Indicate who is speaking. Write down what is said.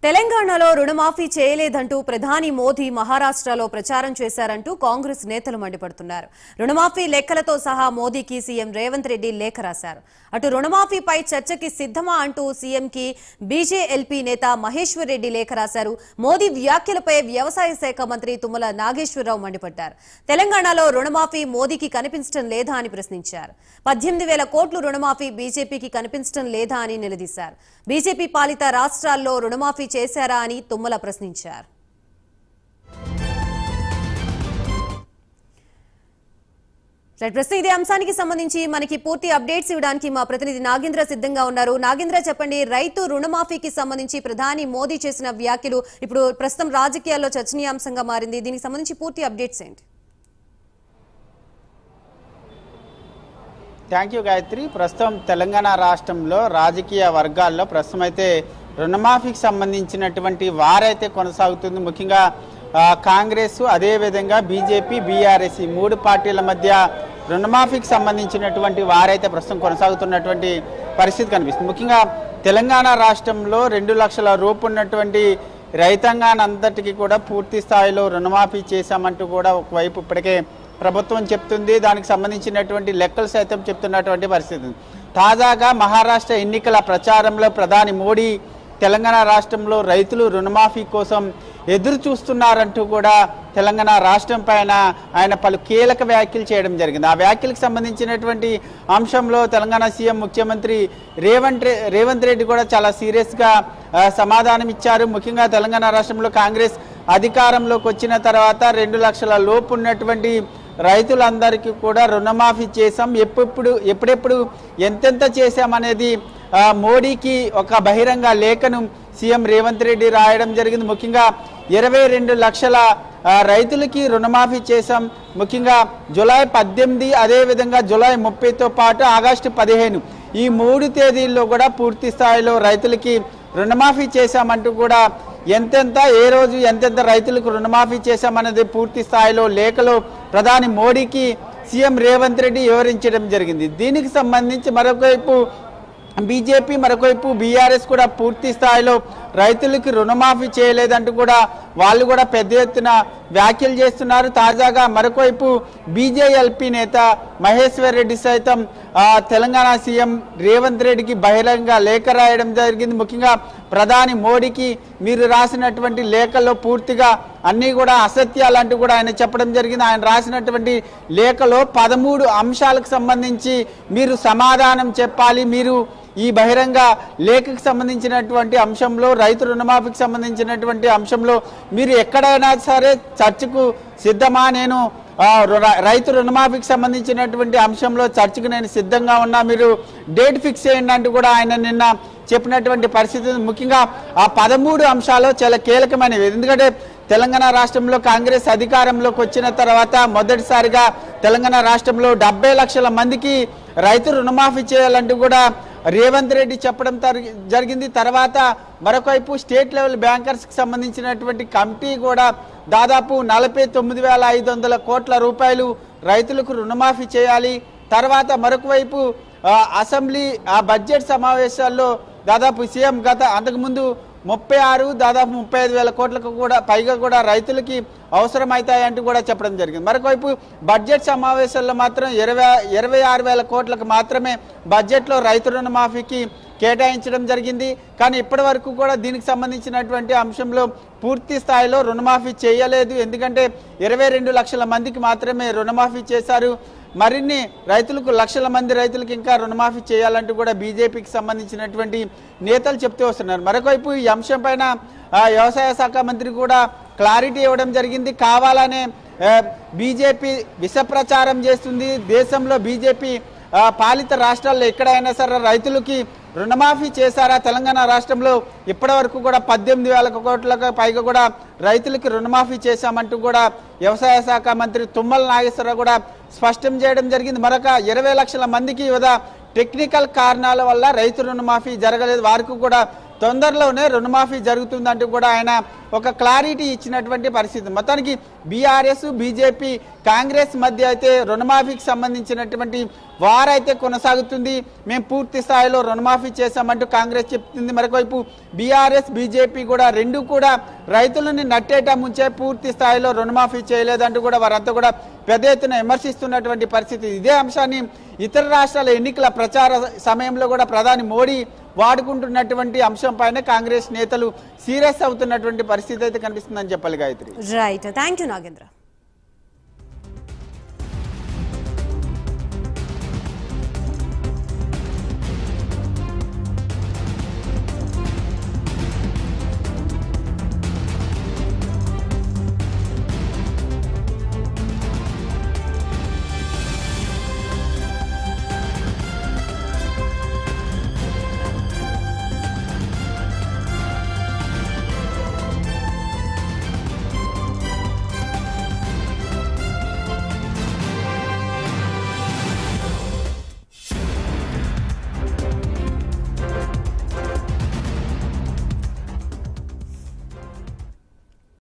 Speaker 1: తెలంగాణలో రుణమాఫీ చేయలేదంటూ ప్రధాని మోదీ మహారాష్ట్రలో ప్రచారం చేశారంటూ కాంగ్రెస్ నేతలు మండిపడుతున్నారు. రుణమాఫీ లెక్కలతో సహా మోదీకి సీఎం రేవంత్ రెడ్డి లేఖ రాశారు. అటు రుణమాఫీపై చర్చకి సిద్ధమా అంటూ సీఎంకి బీజేఎల్పీ నేత మహేశ్వర్ రెడ్డి లేఖ రాశారు. మోదీ వ్యాఖ్యలపై వ్యవసాయ శాఖ మంత్రి తుమ్మల నాగేశ్వరరావు మండిపడ్డారు. తెలంగాణలో రుణమాఫీ మోదీకి కనిపించడం లేదా అని ప్రశ్నించారు. 18,000 కోట్లు రుణమాఫీ బీజేపీకి కనిపించడం లేదా అని నిలదీశారు. బీజేపీ పాలిత రాష్ట్రాల్లో రుణమాఫీ చేశారా అని తుమ్మల ప్రశ్నించారు. ప్రస్తుతం ఇదే అంశానికి సంబంధించి మనకి పూర్తి అప్డేట్స్ ఇవ్వడానికి మా ప్రతినిధి నాగేంద్ర సిద్ధంగా ఉన్నారు. నాగేంద్ర, చెప్పండి, రైతు రుణమాఫీకి సంబంధించి ప్రధాని మోదీ చేసిన వ్యాఖ్యలు ఇప్పుడు ప్రస్తుతం రాజకీయాల్లో చర్చనీయాంశంగా మారింది. దీనికి సంబంధించి పూర్తి అప్డేట్స్ ఏంటి?
Speaker 2: Thank you Gayatri. ప్రస్తుతం తెలంగాణ రాష్ట్రంలో రాజకీయ వర్గాల్లో ప్రస్తుతం అయితే రుణమాఫీకి సంబంధించినటువంటి వారైతే కొనసాగుతుంది. ముఖ్యంగా కాంగ్రెస్, అదేవిధంగా బీజేపీ, బీఆర్ఎస్ ఈ మూడు పార్టీల మధ్య రుణమాఫీకి సంబంధించినటువంటి వారైతే ప్రస్తుతం కొనసాగుతున్నటువంటి పరిస్థితి కనిపిస్తుంది. ముఖ్యంగా తెలంగాణ రాష్ట్రంలో 2 లక్షల రూపు ఉన్నటువంటి రైతాంగానంతటికీ కూడా పూర్తి స్థాయిలో రుణమాఫీ చేశామంటూ కూడా ఒకవైపు ఇప్పటికే ప్రభుత్వం చెప్తుంది. దానికి సంబంధించినటువంటి లెక్కలు సైతం చెప్తున్నటువంటి పరిస్థితి. తాజాగా మహారాష్ట్ర ఎన్నికల ప్రచారంలో ప్రధాని మోడీ తెలంగాణ రాష్ట్రంలో రైతులు రుణమాఫీ కోసం ఎదురు చూస్తున్నారంటూ కూడా తెలంగాణ రాష్ట్రం పైన ఆయన పలు కీలక వ్యాఖ్యలు చేయడం జరిగింది. ఆ వ్యాఖ్యలకు సంబంధించినటువంటి అంశంలో తెలంగాణ సీఎం ముఖ్యమంత్రి రేవంత్ రెడ్డి కూడా చాలా సీరియస్గా సమాధానం ఇచ్చారు. ముఖ్యంగా తెలంగాణ రాష్ట్రంలో కాంగ్రెస్ అధికారంలోకి వచ్చిన తర్వాత 2 లక్షల లోపు ఉన్నటువంటి రైతులందరికీ కూడా రుణమాఫీ చేశాం, ఎప్పుడెప్పుడు ఎంతెంత చేశామనేది మోడీకి ఒక బహిరంగ లేఖను సీఎం రేవంత్ రెడ్డి రాయడం జరిగింది. ముఖ్యంగా 22 లక్షల రైతులకి రుణమాఫీ చేశాం. ముఖ్యంగా జూలై 18, అదేవిధంగా జూలై 30తో పాటు ఆగస్టు 15 ఈ 3 తేదీల్లో కూడా పూర్తి స్థాయిలో రైతులకి రుణమాఫీ చేశామంటూ కూడా ఎంతెంత ఏ రోజు ఎంతెంత రైతులకు రుణమాఫీ చేశామనేది పూర్తి స్థాయిలో లేఖలో ప్రధాని మోడీకి సీఎం రేవంత్ రెడ్డి వివరించడం జరిగింది. దీనికి సంబంధించి మరొకవైపు బీజేపీ, మరొకవైపు బీఆర్ఎస్ కూడా పూర్తి స్థాయిలో రైతులకి రుణమాఫీ చేయలేదంటూ కూడా వాళ్ళు కూడా పెద్ద ఎత్తున వ్యాఖ్యలు చేస్తున్నారు. తాజాగా మరొకవైపు బీజేఎల్పీ నేత మహేశ్వర్ రెడ్డి సైతం తెలంగాణ సీఎం రేవంత్ రెడ్డికి బహిరంగ లేఖ రాయడం జరిగింది. ముఖ్యంగా ప్రధాని మోడీకి మీరు రాసినటువంటి లేఖలో పూర్తిగా అన్నీ కూడా అసత్యాలంటూ కూడా ఆయన చెప్పడం జరిగింది. ఆయన రాసినటువంటి లేఖలో 13 అంశాలకు సంబంధించి మీరు సమాధానం చెప్పాలి. మీరు ఈ బహిరంగ లేఖకు సంబంధించినటువంటి అంశంలో, రైతు రుణమాఫీకి సంబంధించినటువంటి అంశంలో మీరు ఎక్కడైనా సరే చర్చకు సిద్ధమా? నేను రైతు రుణమాఫీకి సంబంధించినటువంటి అంశంలో చర్చకు నేను సిద్ధంగా ఉన్నా, మీరు డేట్ ఫిక్స్ చేయండి అంటూ కూడా ఆయన నిన్న చెప్పినటువంటి పరిస్థితి. ముఖ్యంగా ఆ 13 అంశాలు చాలా కీలకమైనవి. ఎందుకంటే తెలంగాణ రాష్ట్రంలో కాంగ్రెస్ అధికారంలోకి వచ్చిన తర్వాత మొదటిసారిగా తెలంగాణ రాష్ట్రంలో 70 లక్షల మందికి రైతు రుణమాఫీ చేయాలంటూ కూడా రేవంత్ రెడ్డి చెప్పడం జరిగింది. తర్వాత మరొకవైపు స్టేట్ లెవెల్ బ్యాంకర్స్కి సంబంధించినటువంటి కమిటీ కూడా దాదాపు 49,500 కోట్ల రూపాయలు రైతులకు రుణమాఫీ చేయాలి. తర్వాత మరొక వైపు అసెంబ్లీ బడ్జెట్ సమావేశాల్లో దాదాపు సీఎం అంతకుముందు 36 దాదాపు 35,000 కోట్లకు కూడా పైగా కూడా రైతులకి అవసరమవుతాయంటూ కూడా చెప్పడం జరిగింది. మరొకవైపు బడ్జెట్ సమావేశాల్లో మాత్రం 26,000 కోట్లకు మాత్రమే బడ్జెట్లో రైతు రుణమాఫీకి కేటాయించడం జరిగింది. కానీ ఇప్పటి వరకు కూడా దీనికి సంబంధించినటువంటి అంశంలో పూర్తి స్థాయిలో రుణమాఫీ చేయలేదు. ఎందుకంటే 22 లక్షల మందికి మాత్రమే రుణమాఫీ చేశారు. మరిన్ని రైతులకు, లక్షల మంది రైతులకు ఇంకా రుణమాఫీ చేయాలంటూ కూడా బీజేపీకి సంబంధించినటువంటి నేతలు చెప్తూ వస్తున్నారు. మరొకవైపు ఈ అంశం పైన వ్యవసాయ శాఖ మంత్రి కూడా క్లారిటీ ఇవ్వడం జరిగింది. కావాలనే బీజేపీ విష ప్రచారం చేస్తుంది. దేశంలో బీజేపీ పాలిత రాష్ట్రాల్లో ఎక్కడైనా సరే రైతులకి రుణమాఫీ చేశారా? తెలంగాణ రాష్ట్రంలో ఇప్పటి వరకు కూడా 18,000 కోట్లకు పైగా కూడా రైతులకి రుణమాఫీ చేశామంటూ కూడా వ్యవసాయ శాఖ మంత్రి తుమ్మల నాగేశ్వరరావు కూడా స్పష్టం చేయడం జరిగింది. మరొక 20 లక్షల మందికి వివిధ టెక్నికల్ కారణాల వల్ల రైతు రుణమాఫీ జరగలేదు. వారికి కూడా తొందరలోనే రుణమాఫీ జరుగుతుందంటూ కూడా ఆయన ఒక క్లారిటీ ఇచ్చినటువంటి పరిస్థితి. మొత్తానికి బీఆర్ఎస్ బీజేపీ కాంగ్రెస్ మధ్య అయితే రుణమాఫీకి సంబంధించినటువంటి వారైతే కొనసాగుతుంది. మేము పూర్తి స్థాయిలో రుణమాఫీ చేశామంటూ కాంగ్రెస్ చెప్తుంది. మరొకవైపు బీఆర్ఎస్ బీజేపీ కూడా రెండు కూడా రైతులని నట్టేట ముంచే పూర్తి స్థాయిలో రుణమాఫీ చేయలేదంటూ కూడా వారంతా కూడా పెద్ద ఎత్తున విమర్శిస్తున్నటువంటి పరిస్థితి. ఇదే అంశాన్ని ఇతర రాష్ట్రాల ఎన్నికల ప్రచార సమయంలో కూడా ప్రధాని మోడీ వాడుకుంటున్నటువంటి అంశం పైన కాంగ్రెస్ నేతలు సీరియస్ అవుతున్నటువంటి పరిస్థితి అయితే కనిపిస్తుందని చెప్పాలి Gayatri.
Speaker 1: Right, thank you Nagendra.